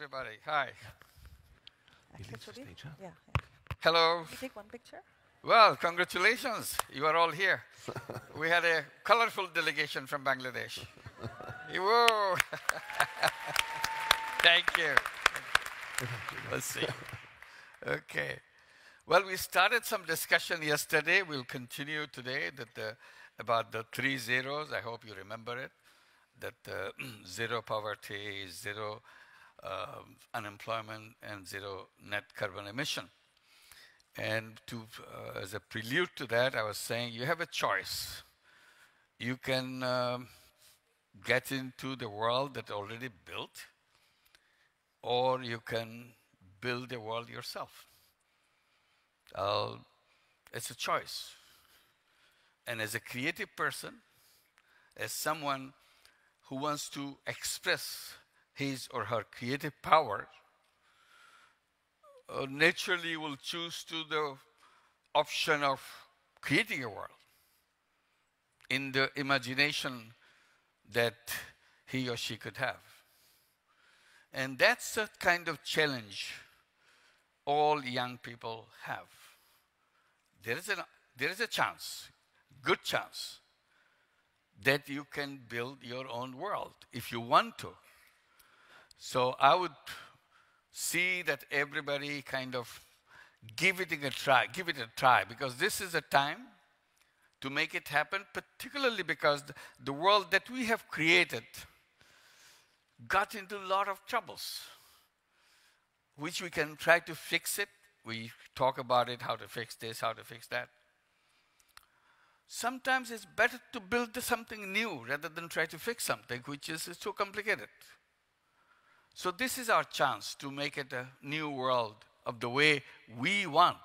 everybody. Hi. Actually, yeah. Hello. Can we take one picture? Well, congratulations. You are all here. We had a colorful delegation from Bangladesh. Whoa. Thank you. Let's see. Okay. Well, we started some discussion yesterday. We'll continue today about the 3 zeros. I hope you remember it. That zero poverty, zero unemployment, and zero net carbon emission. And as a prelude to that, I was saying you have a choice. You can get into the world that's already built, or you can build the world yourself. It's a choice. And as a creative person, as someone who wants to express his or her creative power, naturally will choose to the option of creating a world in the imagination that he or she could have. And that's the kind of challenge all young people have. There is a chance, good chance, that you can build your own world if you want to. So I would see that everybody kind of give it a try, because this is a time to make it happen, particularly because the world that we have created got into a lot of troubles, which we can try to fix it. We talk about it, how to fix this, how to fix that. Sometimes it's better to build something new rather than try to fix something which is so complicated. So this is our chance to make it a new world of the way we want.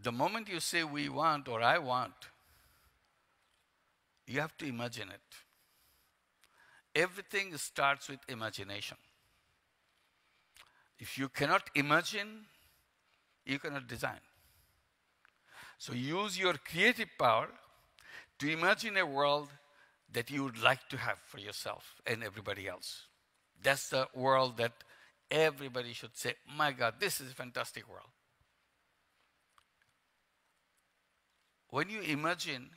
The moment you say we want or I want, you have to imagine it. Everything starts with imagination. If you cannot imagine, you cannot design. So use your creative power to imagine a world that you would like to have for yourself and everybody else. That's the world that everybody should say, my God, this is a fantastic world. When you imagine,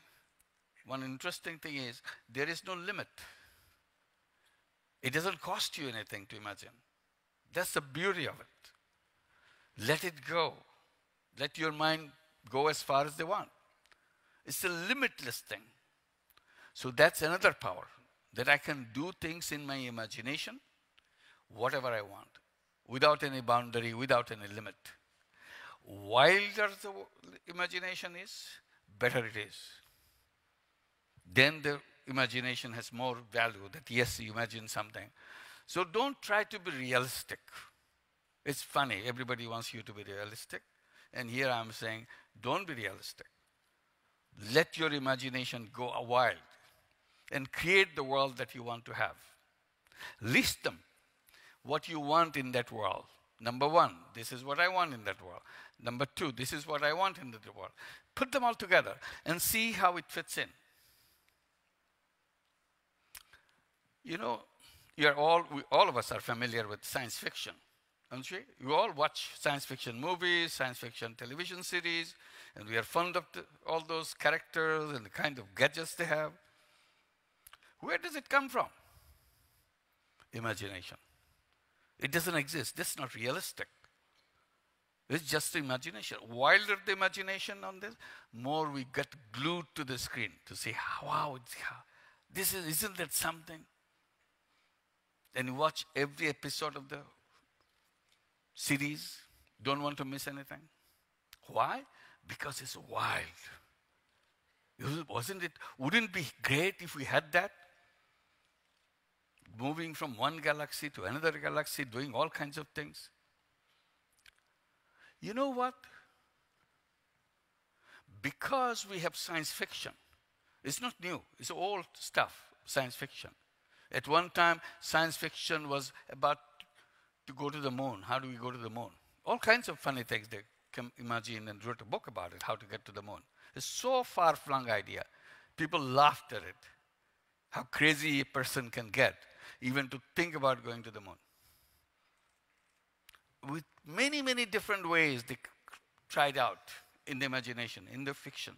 one interesting thing is there is no limit. It doesn't cost you anything to imagine. That's the beauty of it. Let it go. Let your mind go as far as they want. It's a limitless thing. So that's another power, that I can do things in my imagination, whatever I want, without any boundary, without any limit. Wilder the imagination is, better it is. Then the imagination has more value, that yes, you imagine something. So don't try to be realistic. It's funny, everybody wants you to be realistic. And here I'm saying, don't be realistic. Let your imagination go wild and create the world that you want to have. List them, what you want in that world. Number one, this is what I want in that world. Number two, this is what I want in that world. Put them all together and see how it fits in. You know, all of us are familiar with science fiction, aren't we? We all watch science fiction movies, science fiction television series, and we are fond of all those characters and the kind of gadgets they have. Where does it come from? Imagination. It doesn't exist. That's not realistic. It's just imagination. Wilder the imagination on this, more we get glued to the screen to say, wow, isn't that something? And you watch every episode of the series, don't want to miss anything. Why? Because it's wild. Wouldn't it be great if we had that? Moving from one galaxy to another galaxy, doing all kinds of things. You know what? Because we have science fiction, it's not new, it's old stuff, science fiction. At one time, science fiction was about to go to the moon. How do we go to the moon? All kinds of funny things they can imagine, and wrote a book about it, how to get to the moon. It's so far-flung idea. People laughed at it. How crazy a person can get, even to think about going to the moon. with many, many different ways they tried out in the imagination, in the fiction.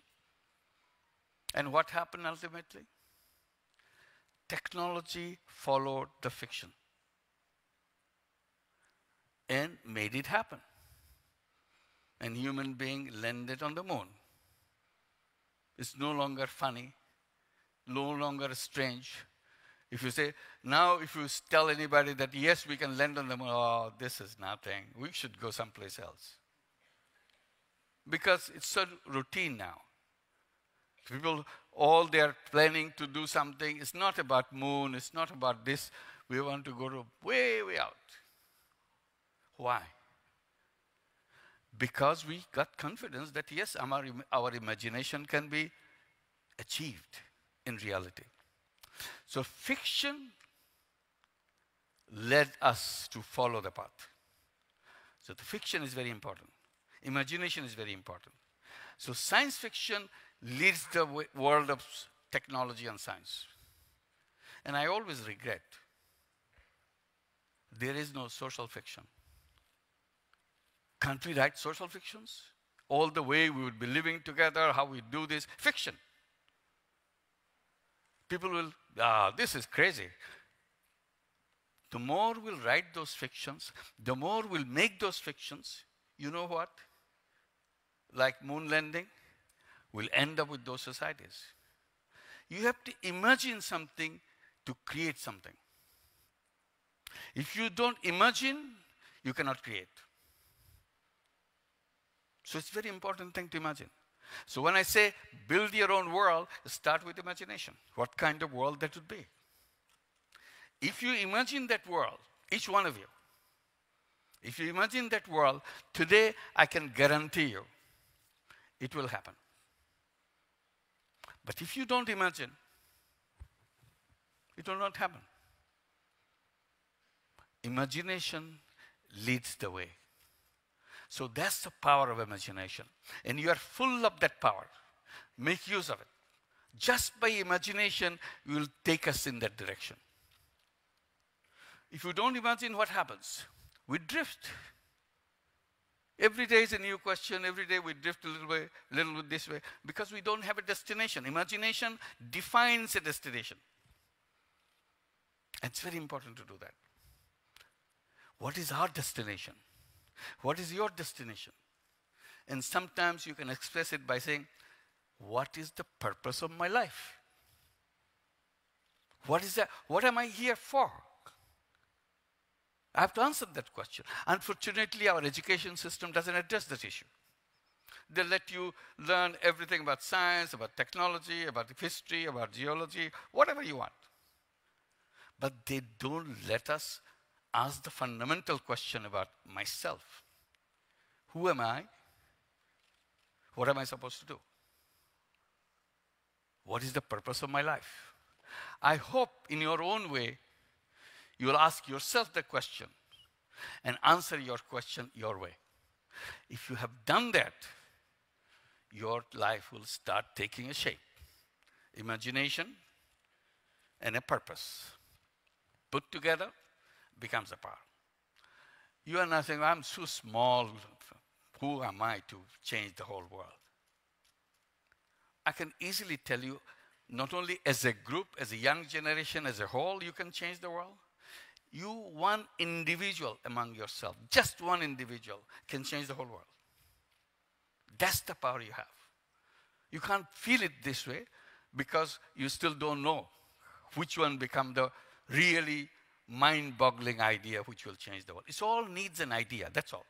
And what happened ultimately? Technology followed the fiction and made it happen. And human being landed on the moon. It's no longer funny, no longer strange. If you say, now if you tell anybody that yes, we can land on the moon, oh, this is nothing. We should go someplace else. Because it's so routine now. People, all they are planning to do something. It's not about moon. It's not about this. We want to go to way, way out. Why? Because we got confidence that yes, our imagination can be achieved in reality. So fiction led us to follow the path. So the fiction is very important. Imagination is very important. So science fiction leads the world of technology and science. And I always regret there is no social fiction. Can't we write social fictions? All the way we would be living together, how we do this. Fiction. People will, this is crazy. The more we'll write those fictions, the more we'll make those fictions, you know what? Like moon landing, we'll end up with those societies. You have to imagine something to create something. If you don't imagine, you cannot create. So it's a very important thing to imagine. So when I say build your own world, start with imagination. What kind of world that would be? If you imagine that world, each one of you, if you imagine that world, today I can guarantee you, it will happen. But if you don't imagine, it will not happen. Imagination leads the way. So that's the power of imagination. And you are full of that power. Make use of it. Just by imagination, you will take us in that direction. If you don't imagine, what happens? We drift. Every day is a new question. Every day we drift a little bit this way, because we don't have a destination. Imagination defines a destination. And it's very important to do that. What is our destination? What is your destination? And sometimes you can express it by saying, what is the purpose of my life? What is that? What am I here for? I have to answer that question. Unfortunately, our education system doesn't address that issue. They let you learn everything about science, about technology, about history, about geology, whatever you want. But they don't let us ask the fundamental question about myself. Who am I? What am I supposed to do? What is the purpose of my life? I hope in your own way, you will ask yourself the question and answer your question your way. If you have done that, your life will start taking a shape. Imagination and a purpose put together becomes a power. You are not saying, I'm so small. Who am I to change the whole world? I can easily tell you, not only as a group, as a young generation, as a whole, you can change the world. You, one individual among yourself, just one individual, can change the whole world. That's the power you have. You can't feel it this way because you still don't know which one become the really mind-boggling idea which will change the world. It all needs an idea, that's all.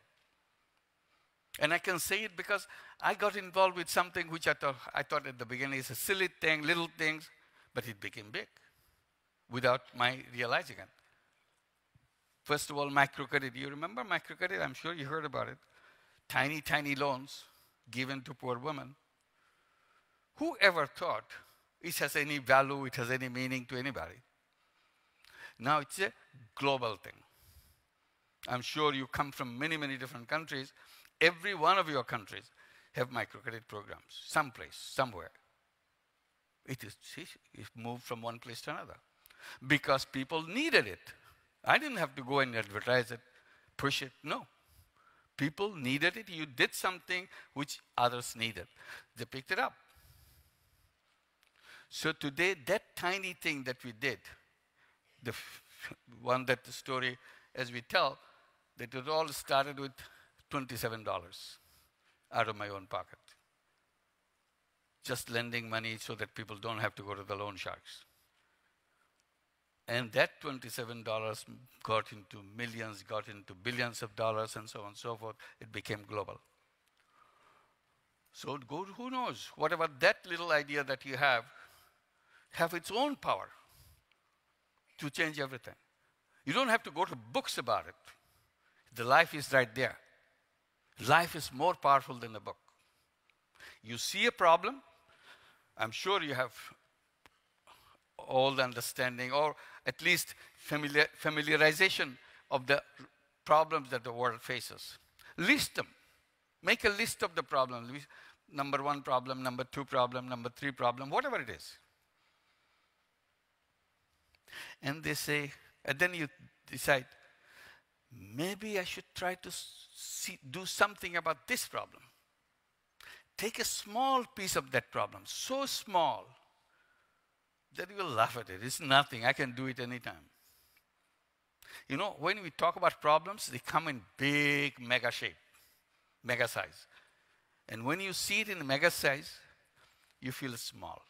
And I can say it because I got involved with something which I thought at the beginning is a silly thing, little things, but it became big without my realizing it. First of all, microcredit. You remember microcredit? I'm sure you heard about it. Tiny, tiny loans given to poor women. Who ever thought it has any value, it has any meaning to anybody? Now it's a global thing. I'm sure you come from many, many different countries. Every one of your countries have microcredit programs, someplace, somewhere. It moved from one place to another because people needed it. I didn't have to go and advertise it, push it, no. People needed it. You did something which others needed. They picked it up. So today, that tiny thing that we did, the one that the story, as we tell, that it all started with $27 out of my own pocket. Just lending money so that people don't have to go to the loan sharks. And that $27 got into millions, got into billions of dollars, and so on and so forth. It became global. So who knows? Whatever that little idea that you have its own power to change everything. You don't have to go to books about it. The life is right there. Life is more powerful than a book. You see a problem, I'm sure you have all the understanding or at least familiarization of the problems that the world faces. List them. Make a list of the problems. Number 1 problem, number 2 problem, number 3 problem, whatever it is. And they say, and then you decide, maybe I should try to do something about this problem. Take a small piece of that problem, so small that you will laugh at it. It's nothing. I can do it anytime. You know, when we talk about problems, they come in big, mega shape, mega size. And when you see it in mega size, you feel small.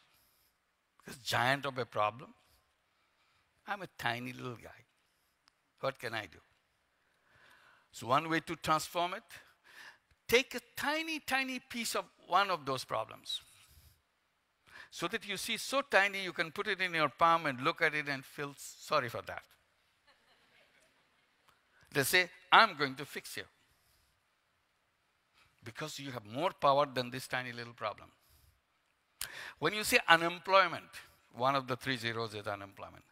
Because giant of a problem, I'm a tiny little guy. What can I do? So one way to transform it, take a tiny, tiny piece of one of those problems. So that you see so tiny, you can put it in your palm and look at it and feel sorry for that. They say, I'm going to fix you. Because you have more power than this tiny little problem. When you say unemployment, one of the 3 zeros is unemployment.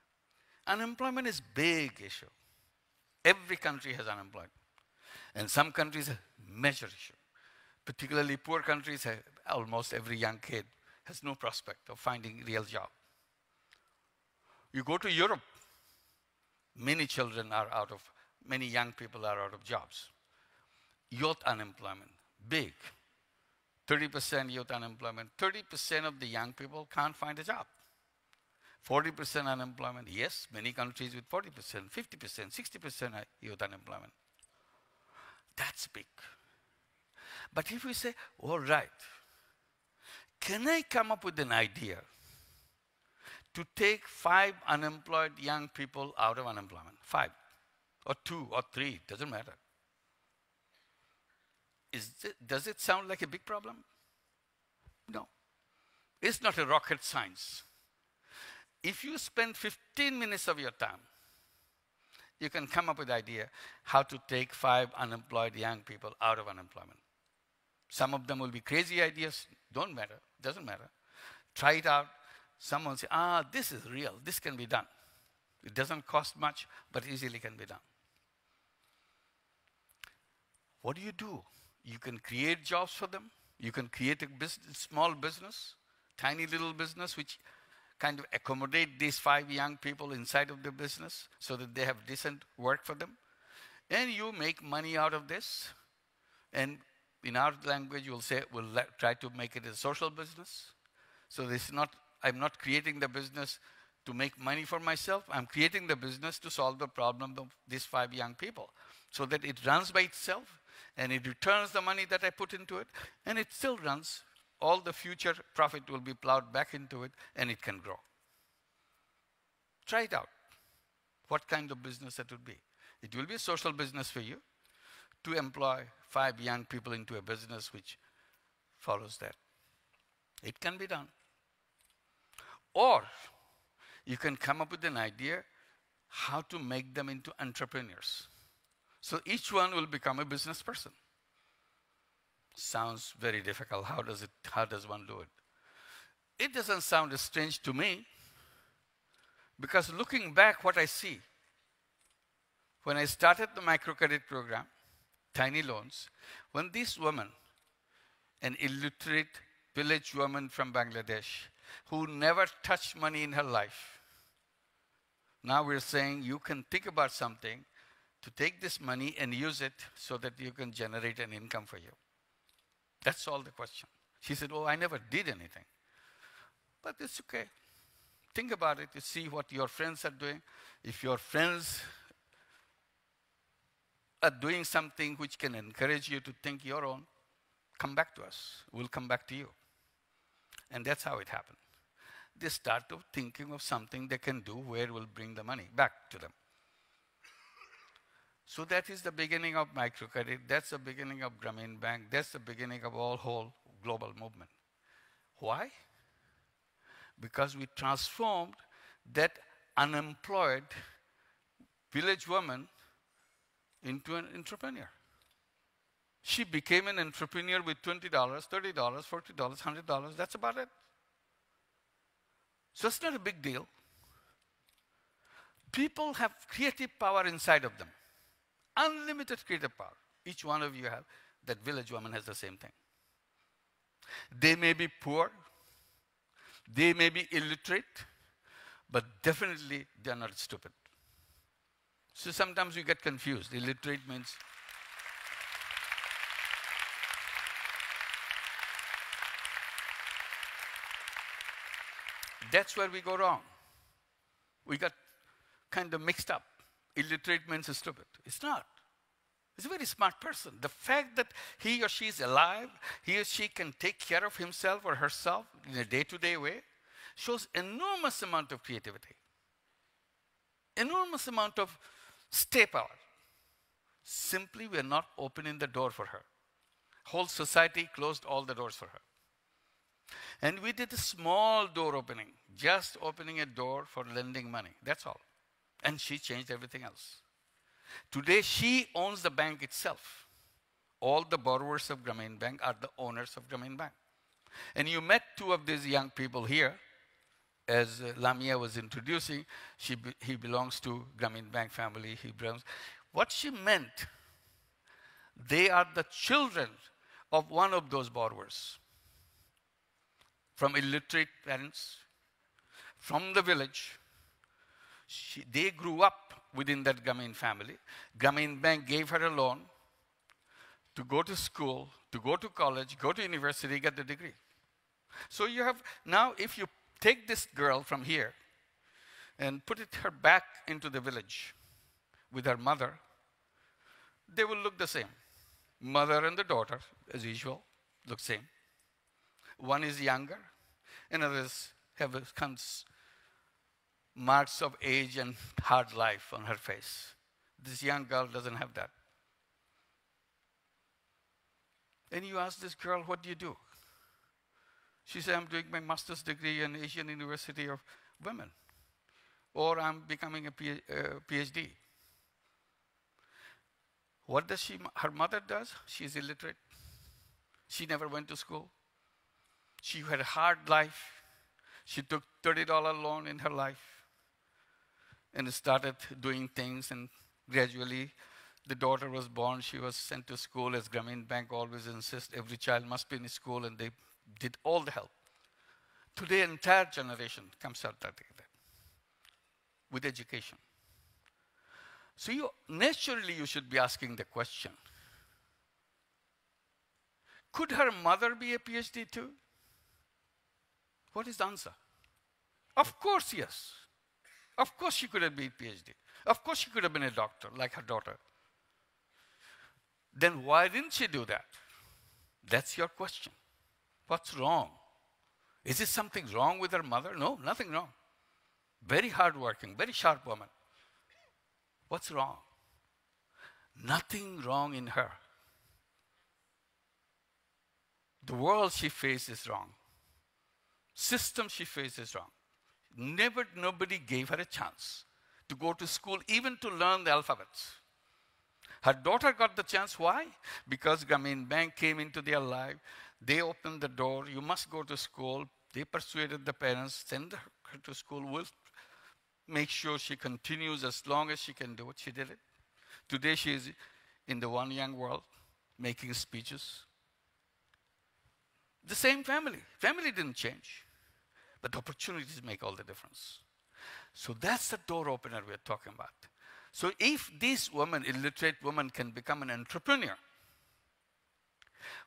Unemployment is a big issue. Every country has unemployment. And some countries have major issue. Particularly poor countries, have almost every young kid has no prospect of finding a real job. You go to Europe, many young people are out of jobs. Youth unemployment, big. 30% youth unemployment. 30% of the young people can't find a job. 40% unemployment, yes, many countries with 40%, 50%, 60% youth unemployment. That's big. But if we say, all right, can I come up with an idea to take 5 unemployed young people out of unemployment? 5, or 2, or 3, doesn't matter. Does it sound like a big problem? No. It's not a rocket science. If you spend 15 minutes of your time, you can come up with an idea how to take 5 unemployed young people out of unemployment. Some of them will be crazy ideas, don't matter, doesn't matter. Try it out. Someone will say, this is real, this can be done. It doesn't cost much, but easily can be done. What do? You can create jobs for them. You can create a small business, tiny little business, which kind of accommodate these 5 young people inside of the business so that they have decent work for them. And you make money out of this. And in our language, you'll say, we'll try to make it a social business. So I'm not creating the business to make money for myself. I'm creating the business to solve the problem of these 5 young people so that it runs by itself and it returns the money that I put into it and it still runs. All the future profit will be plowed back into it and it can grow. Try it out. What kind of business it would be? It will be a social business for you to employ 5 young people into a business which follows that. It can be done. Or you can come up with an idea how to make them into entrepreneurs. So each one will become a business person. Sounds very difficult. How does one do it? It doesn't sound strange to me because looking back what I see, when I started the microcredit program, tiny loans, when this woman, an illiterate village woman from Bangladesh, who never touched money in her life, now we're saying you can think about something to take this money and use it so that you can generate an income for you. That's all the question. She said, oh, I never did anything. But it's okay. Think about it. You see what your friends are doing. If your friends are doing something which can encourage you to think your own, come back to us. We'll come back to you. And that's how it happened. They start thinking of something they can do where will bring the money back to them. So that is the beginning of microcredit. That's the beginning of Grameen Bank. That's the beginning of all whole global movement. Why? Because we transformed that unemployed village woman into an entrepreneur. She became an entrepreneur with $20, $30, $40, $100. That's about it. So it's not a big deal. People have creative power inside of them. Unlimited creative power. Each one of you have. That village woman has the same thing. They may be poor. They may be illiterate. But definitely they are not stupid. So sometimes we get confused. Illiterate means... That's where we go wrong. We got kind of mixed up. Illiterate means stupid. It's not. He's a very smart person. The fact that he or she is alive, he or she can take care of himself or herself in a day-to-day way, shows enormous amount of creativity. Enormous amount of stay power. Simply, we are not opening the door for her. Whole society closed all the doors for her. And we did a small door opening, just opening a door for lending money. That's all. And she changed everything else. Today, she owns the bank itself. All the borrowers of Grameen Bank are the owners of Grameen Bank. And you met two of these young people here. As Lamia was introducing, he belongs to Grameen Bank family. What she meant, they are the children of one of those borrowers. From illiterate parents, from the village. They grew up within that Grameen family. Grameen Bank gave her a loan to go to school, to go to college, go to university, get the degree. So you have, now if you take this girl from here and put her back into the village with her mother, they will look the same. Mother and the daughter, as usual, look same. One is younger, and others have marks of age and hard life on her face. This young girl doesn't have that. And you ask this girl, what do you do? She said, I'm doing my master's degree in Asian University of Women. Or I'm becoming a PhD. What does her mother does? She's illiterate. She never went to school. She had a hard life. She took $30 loan in her life and started doing things, and gradually the daughter was born. She was sent to school, as Grameen Bank always insists every child must be in school, and they did all the help. Today, an entire generation comes out like that with education. So naturally you should be asking the question, could her mother be a PhD too? What is the answer? Of course, yes. Of course she could have been a PhD. Of course she could have been a doctor like her daughter. Then why didn't she do that? That's your question. What's wrong? Is there something wrong with her mother? No, nothing wrong. Very hardworking, very sharp woman. What's wrong? Nothing wrong in her. The world she faces wrong. System she faces wrong. Nobody gave her a chance to go to school, even to learn the alphabets. Her daughter got the chance. Why? Because Grameen Bank came into their life. They opened the door. You must go to school. They persuaded the parents, send her to school. We'll make sure she continues as long as she can do it. She did it. Today she is in the One Young World, making speeches. The same family. Family didn't change. But opportunities make all the difference. So that's the door opener we're talking about. So if this woman, illiterate woman, can become an entrepreneur,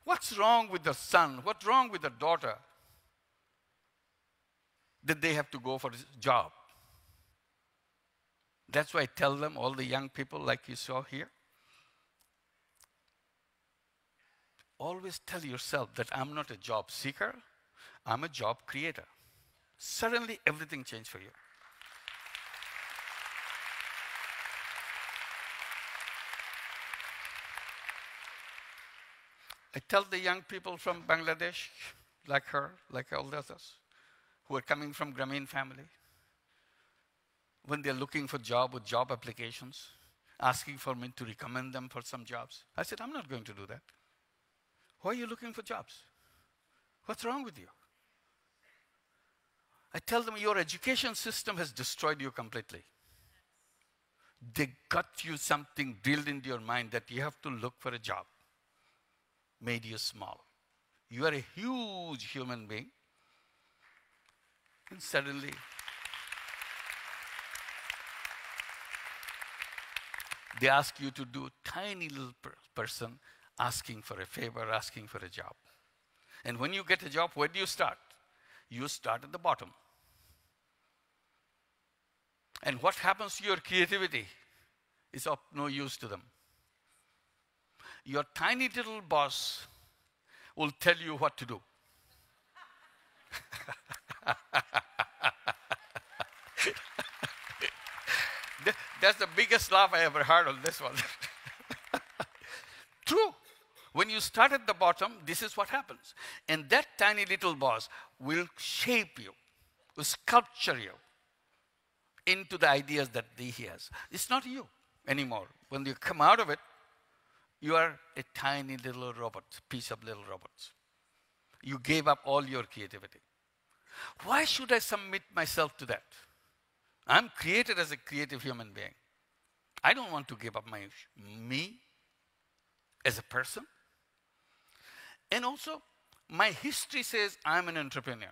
what's wrong with the son? What's wrong with the daughter that they have to go for a job? That's why I tell them, all the young people like you saw here, always tell yourself that I'm not a job seeker, I'm a job creator. Suddenly everything changed for you. I tell the young people from Bangladesh, like her, like all the others, who are coming from Grameen family, when they're looking for job with job applications, asking for me to recommend them for some jobs. I said, I'm not going to do that. Why are you looking for jobs? What's wrong with you? I tell them, your education system has destroyed you completely. They got you something drilled into your mind that you have to look for a job. Made you small. You are a huge human being. And suddenly, they ask you to do tiny little person asking for a favor, asking for a job. And when you get a job, where do you start? You start at the bottom. And what happens to your creativity is of no use to them. Your tiny little boss will tell you what to do. That's the biggest laugh I ever heard on this one. True. When you start at the bottom, this is what happens. And that tiny little boss will shape you, will sculpture you into the ideas that he has. It's not you anymore. When you come out of it, you are a tiny little robot, piece of little robots. You gave up all your creativity. Why should I submit myself to that? I'm created as a creative human being. I don't want to give up me as a person. And also, my history says I'm an entrepreneur.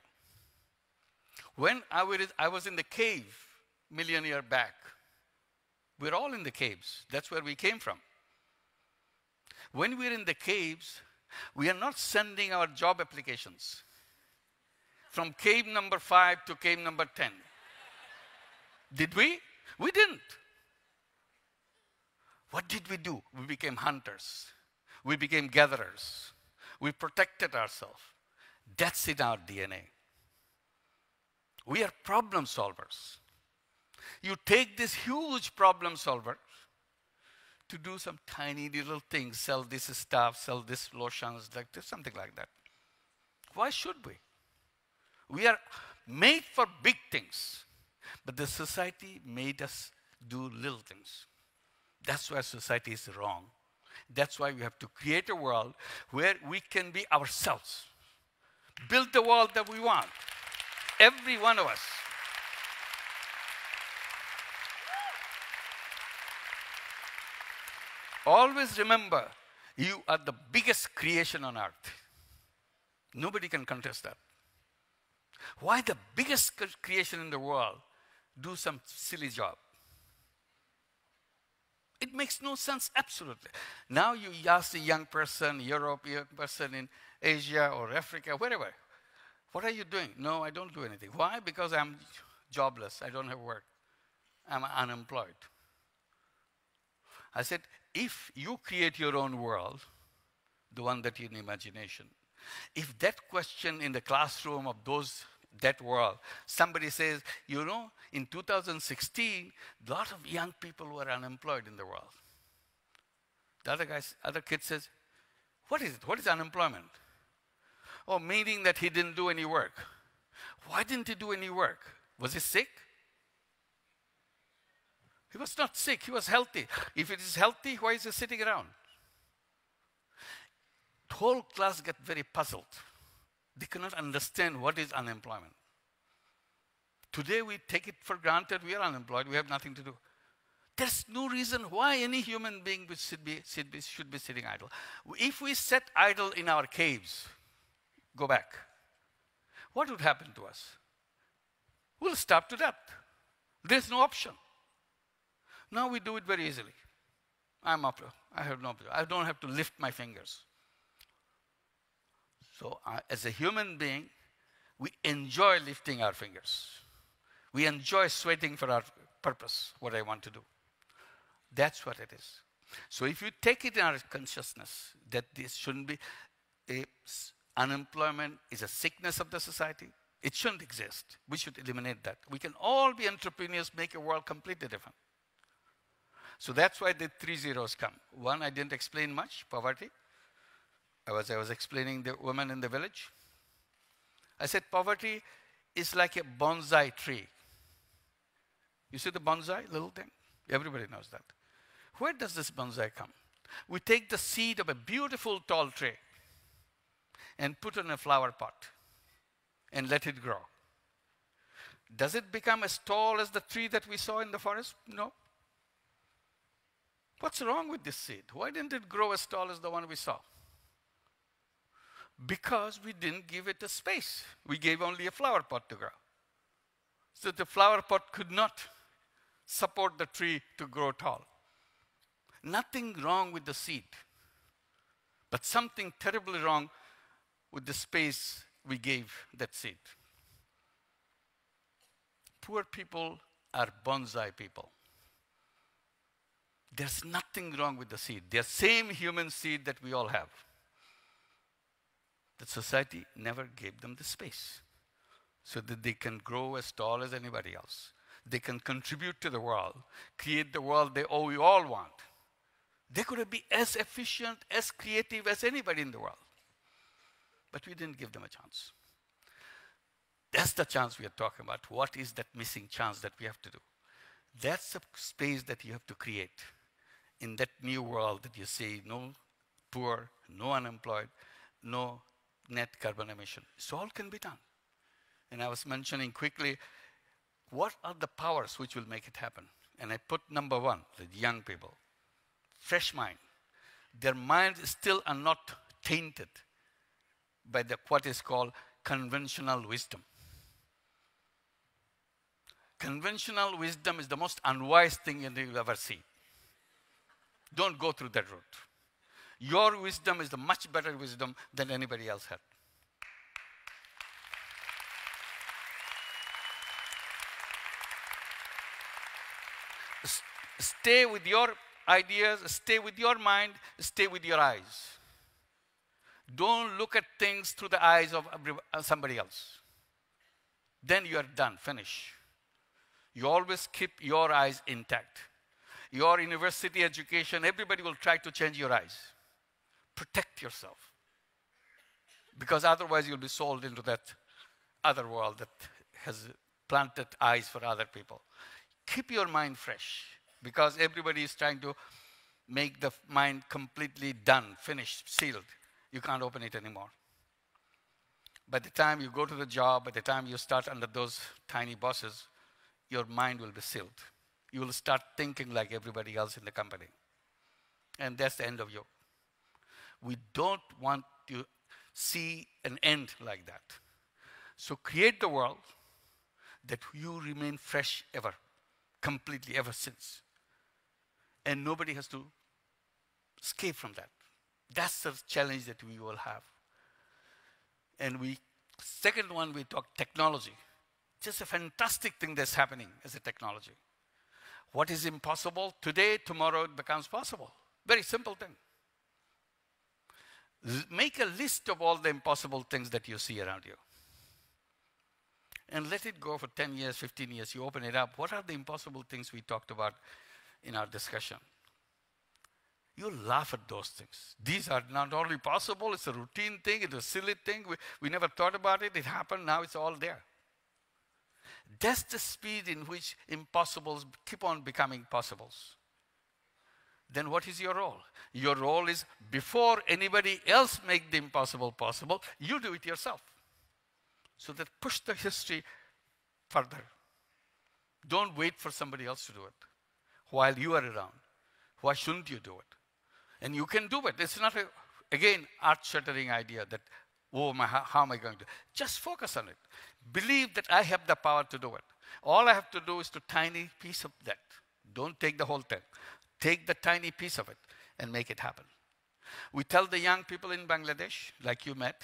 When I was in the cave a million years back, we're all in the caves. That's where we came from. When we're in the caves, we are not sending our job applications from cave number 5 to cave number 10. Did we? We didn't. What did we do? We became hunters. We became gatherers. We protected ourselves. That's in our DNA. We are problem solvers. You take this huge problem solver to do some tiny little things, sell this stuff, sell this lotions, like this, something like that. Why should we? We are made for big things, but the society made us do little things. That's why society is wrong. That's why we have to create a world where we can be ourselves. Build the world that we want. Every one of us. Always remember, you are the biggest creation on earth. Nobody can contest that. Why the biggest creation in the world do some silly job? It makes no sense, absolutely. Now you ask a young person, European person in Asia or Africa, wherever, what are you doing? No, I don't do anything. Why? Because I'm jobless. I don't have work. I'm unemployed. I said, if you create your own world, the one that you in imagination, if that question in the classroom of that world, somebody says, you know, in 2016, a lot of young people were unemployed in the world. The other kid says, what is it? What is unemployment? Oh, meaning that he didn't do any work. Why didn't he do any work? Was he sick? He was not sick, he was healthy. If it is healthy, why is he sitting around? The whole class got very puzzled. They cannot understand what is unemployment. Today we take it for granted, we are unemployed, we have nothing to do. There's no reason why any human being should be sitting idle. If we sat idle in our caves, go back, what would happen to us? We'll starve to death. There's no option. Now we do it very easily. I'm up. I don't have to lift my fingers. So as a human being, we enjoy lifting our fingers. We enjoy sweating for our purpose, what I want to do. That's what it is. So if you take it in our consciousness that this shouldn't be unemployment is a sickness of the society, it shouldn't exist. We should eliminate that. We can all be entrepreneurs, make a world completely different. So that's why the 3 zeros come. One, I didn't explain much, poverty. I was explaining the woman in the village. I said poverty is like a bonsai tree. You see the bonsai, little thing? Everybody knows that. Where does this bonsai come? We take the seed of a beautiful tall tree and put it in a flower pot and let it grow. Does it become as tall as the tree that we saw in the forest? No. What's wrong with this seed? Why didn't it grow as tall as the one we saw? Because we didn't give it a space. We gave only a flower pot to grow. So the flower pot could not support the tree to grow tall. Nothing wrong with the seed, but something terribly wrong with the space we gave that seed. Poor people are bonsai people. There's nothing wrong with the seed. They're same human seed that we all have. The society never gave them the space so that they can grow as tall as anybody else. They can contribute to the world, create the world we all want. They could be as efficient, as creative as anybody in the world. But we didn't give them a chance. That's the chance we are talking about. What is that missing chance that we have to do? That's the space that you have to create in that new world that you say no poor, no unemployed, no net carbon emission. So all can be done. And I was mentioning quickly, what are the powers which will make it happen? And I put number one, the young people. Fresh mind. Their minds still are not tainted by what is called conventional wisdom. Conventional wisdom is the most unwise thing you'll ever see. Don't go through that route. Your wisdom is the much better wisdom than anybody else had. Stay with your ideas, stay with your mind, stay with your eyes. Don't look at things through the eyes of somebody else. Then you are done, finish. You always keep your eyes intact. Your university education, everybody will try to change your eyes. Protect yourself. Because otherwise you'll be sold into that other world that has planted eyes for other people. Keep your mind fresh. Because everybody is trying to make the mind completely done, finished, sealed. You can't open it anymore. By the time you go to the job, by the time you start under those tiny bosses, your mind will be sealed. You will start thinking like everybody else in the company. And that's the end of you. We don't want to see an end like that. So create the world that you remain fresh ever, completely ever since. And nobody has to escape from that. That's the challenge that we will have. And second one, we talk technology. Just a fantastic thing that's happening as a technology. What is impossible today, tomorrow it becomes possible. Very simple thing. Make a list of all the impossible things that you see around you. And let it go for 10 years, 15 years. You open it up. What are the impossible things we talked about in our discussion? You laugh at those things. These are not only possible, it's a routine thing, it's a silly thing. We never thought about it, it happened, now it's all there. That's the speed in which impossibles keep on becoming possibles. Then what is your role? Your role is before anybody else make the impossible possible, you do it yourself. So that push the history further. Don't wait for somebody else to do it while you are around. Why shouldn't you do it? And you can do it. It's not, again, earth-shattering idea that, how am I going to? Just focus on it. Believe that I have the power to do it. All I have to do is to tiny piece of that. Don't take the whole thing. Take the tiny piece of it and make it happen. We tell the young people in Bangladesh, like you met,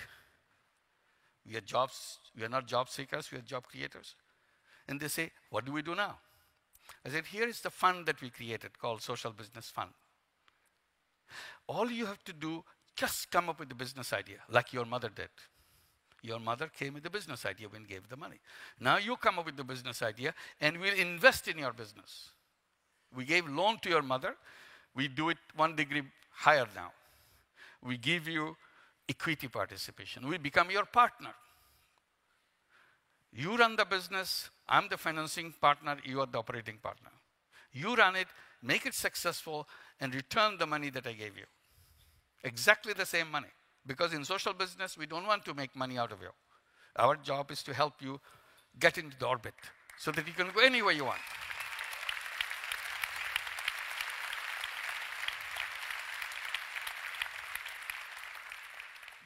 we are not job seekers, we are job creators. And they say, what do we do now? I said, here is the fund that we created called Social Business Fund. All you have to do, just come up with a business idea, like your mother did. Your mother came with the business idea when gave the money. Now you come up with the business idea and we'll invest in your business. We gave loan to your mother. We do it 1 degree higher now. We give you equity participation. We become your partner. You run the business, I'm the financing partner, you are the operating partner. You run it, make it successful, and return the money that I gave you. Exactly the same money. Because in social business, we don't want to make money out of you. Our job is to help you get into the orbit so that you can go anywhere you want.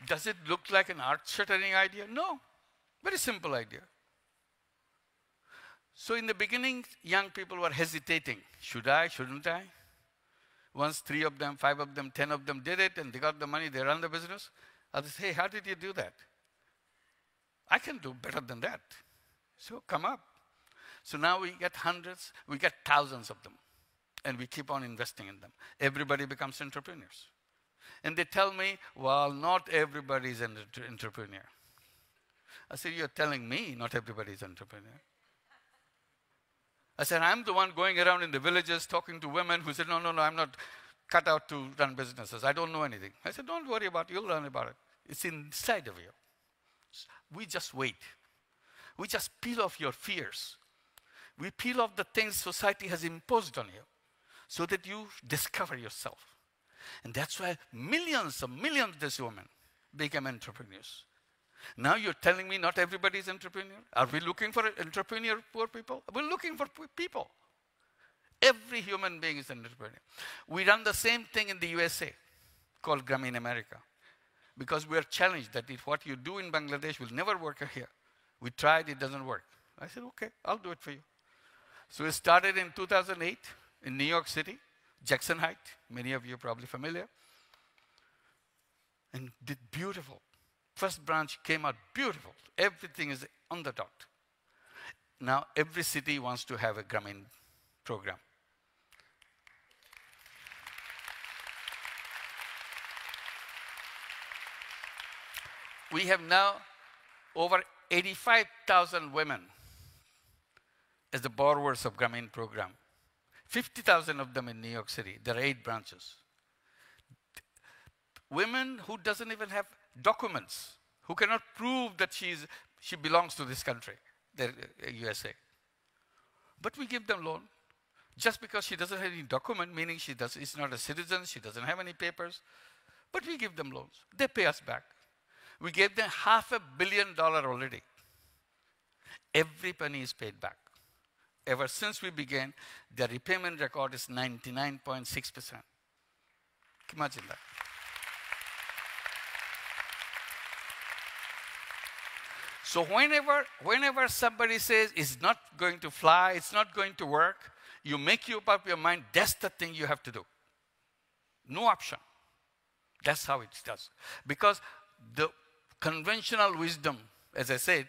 Does it look like an earth-shattering idea? No. Very simple idea. So in the beginning, young people were hesitating. Should I? Shouldn't I? Once 3 of them, 5 of them, 10 of them did it and they got the money, they run the business. Others say, hey, how did you do that? I can do better than that. So come up. So now we get hundreds, we get thousands of them. And we keep on investing in them. Everybody becomes entrepreneurs. And they tell me, well, not everybody is an entrepreneur. I said, you're telling me not everybody is an entrepreneur. I said, I'm the one going around in the villages talking to women who said, no, I'm not cut out to run businesses. I don't know anything. I said, don't worry about it. You'll learn about it. It's inside of you. We just wait. We just peel off your fears. We peel off the things society has imposed on you so that you discover yourself. And that's why millions of these women become entrepreneurs. Now you're telling me not everybody is entrepreneur? Are we looking for entrepreneur poor people? We're looking for people. Every human being is an entrepreneur. We run the same thing in the USA called Grameen America because we are challenged that if what you do in Bangladesh will never work here. We tried, it doesn't work. I said, okay, I'll do it for you. So we started in 2008 in New York City, Jackson Heights. Many of you are probably familiar. And did beautiful. First branch came out beautiful. Everything is on the dot. Now every city wants to have a Grameen program. We have now over 85,000 women as the borrowers of Grameen program. 50,000 of them in New York City. There are 8 branches. Women who doesn't even have documents, who cannot prove that she belongs to this country, the USA. But we give them loan just because she doesn't have any document, meaning is not a citizen, she doesn't have any papers. But we give them loans. They pay us back. We gave them $500 million already. Every penny is paid back. Ever since we began, their repayment record is 99.6%. Imagine that. So whenever somebody says it's not going to fly, it's not going to work, you make up your mind, that's the thing you have to do. No option. That's how it does. Because the conventional wisdom, as I said,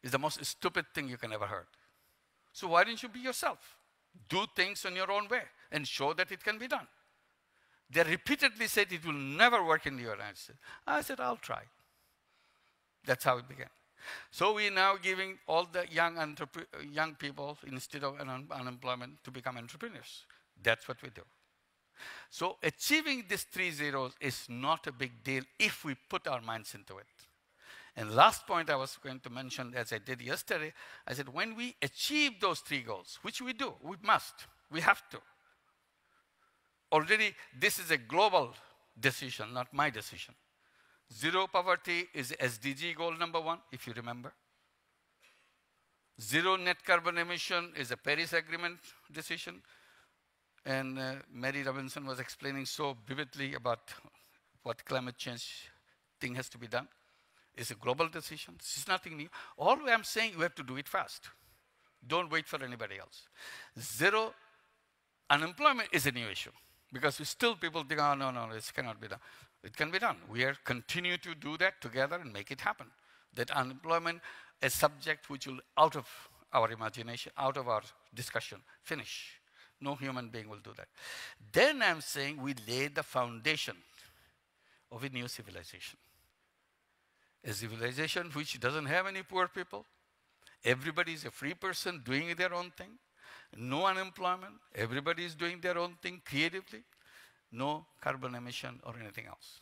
is the most stupid thing you can ever heard. So why don't you be yourself? Do things in your own way and show that it can be done. They repeatedly said it will never work in the United States. I said, I'll try. That's how it began. So we're now giving all the young people, instead of unemployment, to become entrepreneurs. That's what we do. So achieving these 3 zeros is not a big deal if we put our minds into it. And last point I was going to mention, as I did yesterday, I said when we achieve those 3 goals, which we do, we must, we have to. Already this is a global decision, not my decision. Zero poverty is SDG goal number 1, if you remember. Zero net carbon emission is a Paris Agreement decision. And Mary Robinson was explaining so vividly about what climate change thing has to be done. It's a global decision. This is nothing new. All I'm saying, you have to do it fast. Don't wait for anybody else. Zero Unemployment is a new issue because people think, oh, no, this cannot be done. It can be done. We are continue to do that together and make it happen. That unemployment is a subject which will out of our imagination, out of our discussion, finish. No human being will do that. Then I'm saying we lay the foundation of a new civilization. A civilization which doesn't have any poor people. Everybody is a free person doing their own thing. No unemployment. Everybody is doing their own thing creatively. No carbon emission or anything else.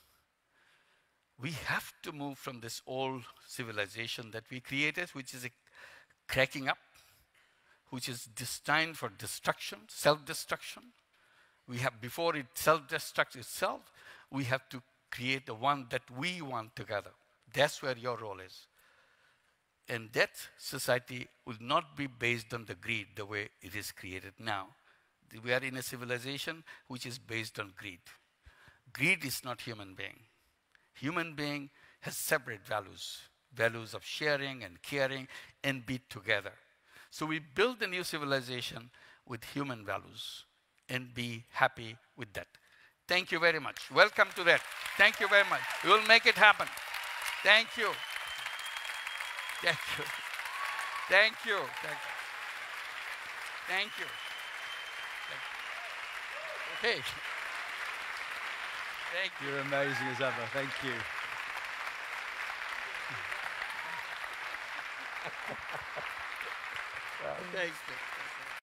We have to move from this old civilization that we created, which is a cracking up, which is destined for destruction, self-destruction. We have, before it self-destructs itself, we have to create the one that we want together. That's where your role is. And that society will not be based on the greed the way it is created now. We are in a civilization which is based on greed. Greed is not human being. Human being has separate values, values of sharing and caring and be together. So we build a new civilization with human values and be happy with that. Thank you very much. Welcome to that. Thank you very much. We will make it happen. Thank you. Thank you. Thank you. Thank you. Thank you. Thank you. Okay. Thank you. You're amazing as ever. Thank you. Thank you.